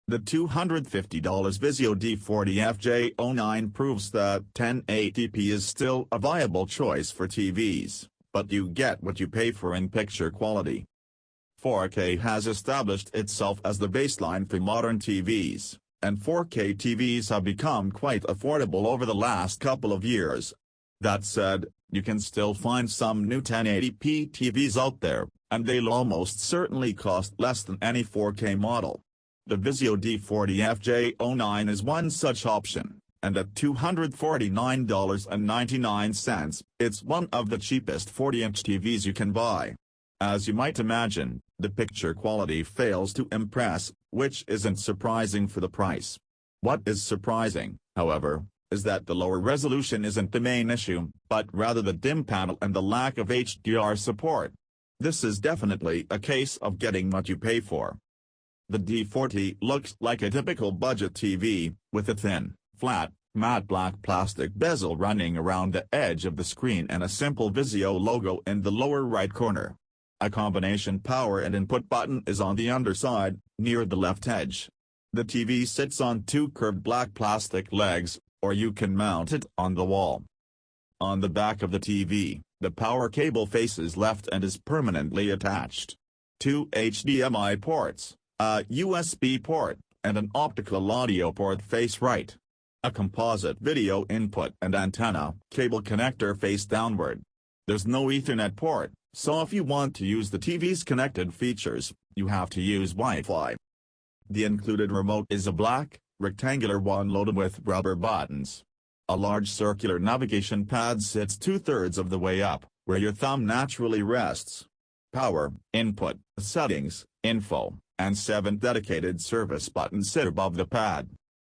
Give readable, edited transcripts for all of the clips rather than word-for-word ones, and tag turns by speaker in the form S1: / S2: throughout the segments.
S1: The $250 Vizio D40f-J09 proves that 1080p is still a viable choice for TVs, but you get what you pay for in picture quality. 4K has established itself as the baseline for modern TVs, and 4K TVs have become quite affordable over the last couple of years. That said, you can still find some new 1080p TVs out there, and they'll almost certainly cost less than any 4K model. The Vizio D40f-J09 is one such option, and at $249.99, it's one of the cheapest 40-inch TVs you can buy. As you might imagine, the picture quality fails to impress, which isn't surprising for the price. What is surprising, however, is that the lower resolution isn't the main issue, but rather the dim panel and the lack of HDR support. This is definitely a case of getting what you pay for. The D40 looks like a typical budget TV, with a thin, flat, matte black plastic bezel running around the edge of the screen and a simple Vizio logo in the lower right corner. A combination power and input button is on the underside, near the left edge. The TV sits on two curved black plastic legs, or you can mount it on the wall. On the back of the TV, the power cable faces left and is permanently attached. Two HDMI ports, a USB port, and an optical audio port face right. A composite video input and antenna cable connector face downward. There's no Ethernet port, so if you want to use the TV's connected features, you have to use Wi-Fi. The included remote is a black, rectangular one loaded with rubber buttons. A large circular navigation pad sits 2/3 of the way up, where your thumb naturally rests. Power, input, settings, info, and 7 dedicated service buttons sit above the pad.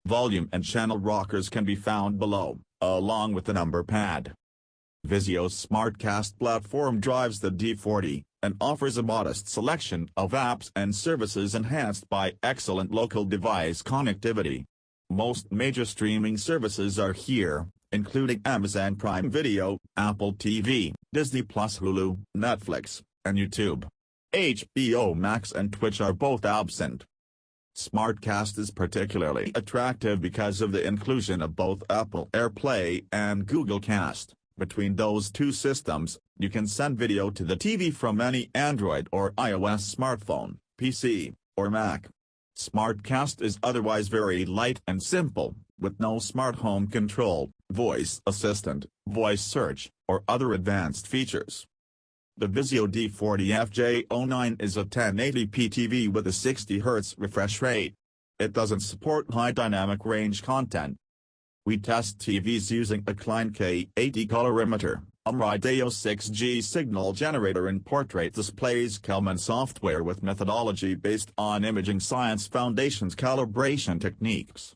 S1: Volume and channel rockers can be found below, along with the number pad. Vizio's SmartCast platform drives the D40, and offers a modest selection of apps and services enhanced by excellent local device connectivity. Most major streaming services are here, including Amazon Prime Video, Apple TV, Disney+, Hulu, Netflix, and YouTube. HBO Max and Twitch are both absent. SmartCast is particularly attractive because of the inclusion of both Apple AirPlay and Google Cast. Between those two systems, you can send video to the TV from any Android or iOS smartphone, PC, or Mac. SmartCast is otherwise very light and simple, with no smart home control, voice assistant, voice search, or other advanced features. The Vizio D40f-J09 is a 1080p TV with a 60Hz refresh rate. It doesn't support high dynamic range content. We test TVs using a Klein K80 colorimeter, a Rideo 6G signal generator and portrait displays Kelman software with methodology based on Imaging Science Foundation's calibration techniques.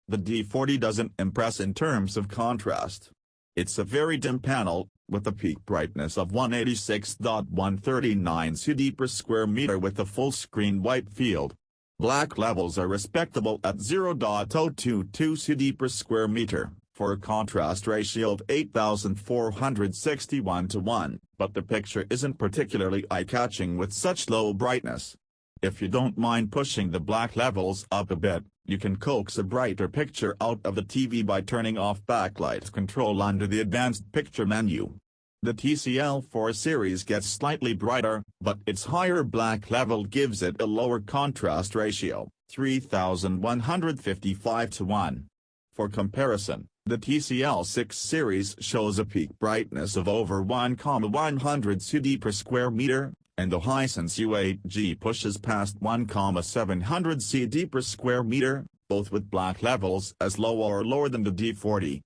S1: The D40 doesn't impress in terms of contrast. It's a very dim panel, with a peak brightness of 186.139 CD per square meter with a full screen white field. Black levels are respectable at 0.022 CD per square meter, for a contrast ratio of 8,461:1, but the picture isn't particularly eye-catching with such low brightness. If you don't mind pushing the black levels up a bit, you can coax a brighter picture out of the TV by turning off backlight control under the advanced picture menu. The TCL4 series gets slightly brighter, but its higher black level gives it a lower contrast ratio, 3,155:1. For comparison, the TCL6 series shows a peak brightness of over 1,100 CD per square meter, and the Hisense U8G pushes past 1,700 CD per square meter, both with black levels as low or lower than the D40.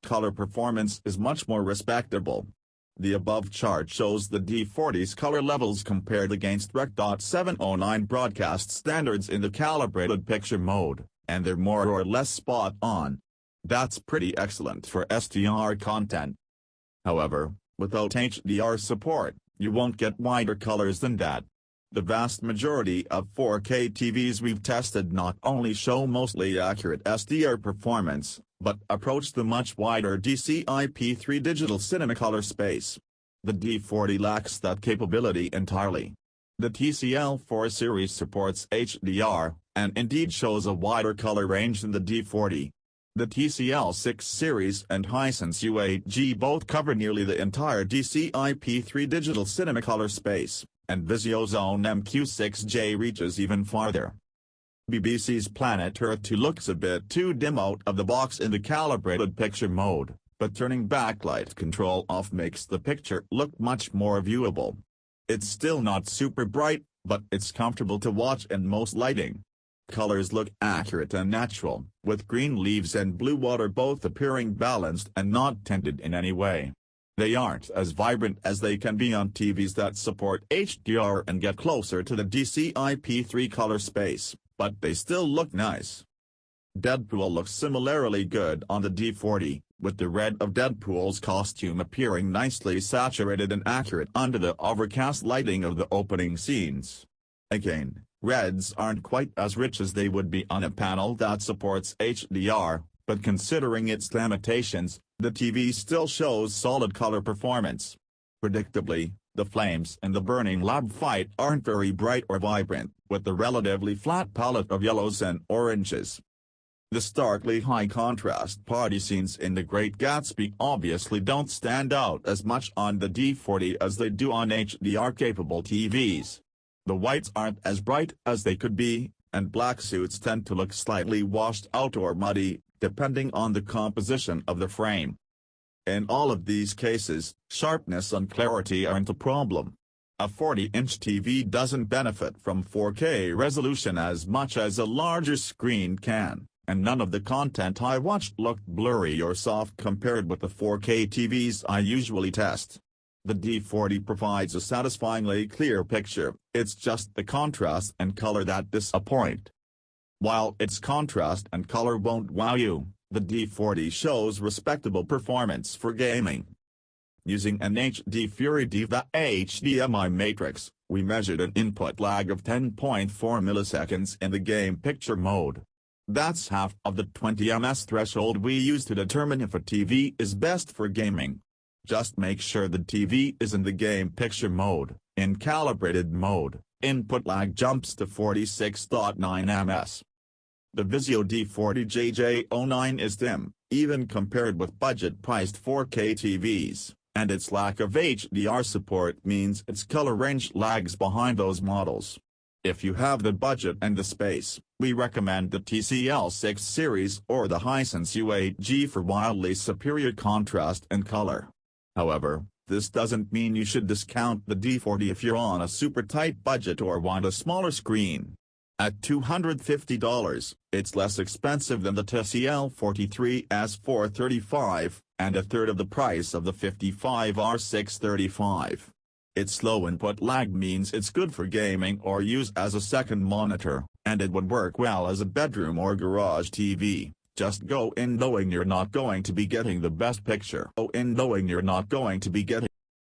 S1: Color performance is much more respectable. The above chart shows the D40's color levels compared against Rec. 709 broadcast standards in the calibrated picture mode, and they're more or less spot on. That's pretty excellent for SDR content. However, without HDR support, you won't get wider colors than that. The vast majority of 4K TVs we've tested not only show mostly accurate SDR performance, but approach the much wider DCI-P3 digital Cinemacolor space. The D40 lacks that capability entirely. The TCL4 series supports HDR, and indeed shows a wider color range than the D40. The TCL6 series and Hisense U8G both cover nearly the entire DCI-P3 digital cinema color space, and Vizio's own MQ6J reaches even farther. BBC's Planet Earth 2 looks a bit too dim out of the box in the calibrated picture mode, but turning backlight control off makes the picture look much more viewable. It's still not super bright, but it's comfortable to watch in most lighting. Colors look accurate and natural, with green leaves and blue water both appearing balanced and not tinted in any way. They aren't as vibrant as they can be on TVs that support HDR and get closer to the DCI-P3 color space, but they still look nice. Deadpool looks similarly good on the D40, with the red of Deadpool's costume appearing nicely saturated and accurate under the overcast lighting of the opening scenes. Again, reds aren't quite as rich as they would be on a panel that supports HDR, but considering its limitations, the TV still shows solid color performance. Predictably, the flames in the burning lab fight aren't very bright or vibrant, with the relatively flat palette of yellows and oranges. The starkly high-contrast party scenes in The Great Gatsby obviously don't stand out as much on the D40 as they do on HDR-capable TVs. The whites aren't as bright as they could be, and black suits tend to look slightly washed out or muddy, depending on the composition of the frame. In all of these cases, sharpness and clarity aren't a problem. A 40-inch TV doesn't benefit from 4K resolution as much as a larger screen can, and none of the content I watched looked blurry or soft compared with the 4K TVs I usually test. The D40 provides a satisfyingly clear picture, it's just the contrast and color that disappoint. While its contrast and color won't wow you, the D40 shows respectable performance for gaming. Using an HD Fury Diva HDMI matrix, we measured an input lag of 10.4 milliseconds in the game picture mode. That's half of the 20 ms threshold we use to determine if a TV is best for gaming. Just make sure the TV is in the game picture mode. In calibrated mode, input lag jumps to 46.9 ms. The Vizio D40f-J09 is dim, even compared with budget-priced 4K TVs, and its lack of HDR support means its color range lags behind those models. If you have the budget and the space, we recommend the TCL6 series or the Hisense U8G for wildly superior contrast and color. However, this doesn't mean you should discount the D40 if you're on a super tight budget or want a smaller screen. At $250, it's less expensive than the TCL43S435, and a third of the price of the 55R635. Its low input lag means it's good for gaming or use as a second monitor, and it would work well as a bedroom or garage TV. Just go in knowing you're not going to be getting the best picture. Go in knowing you're not going to be getting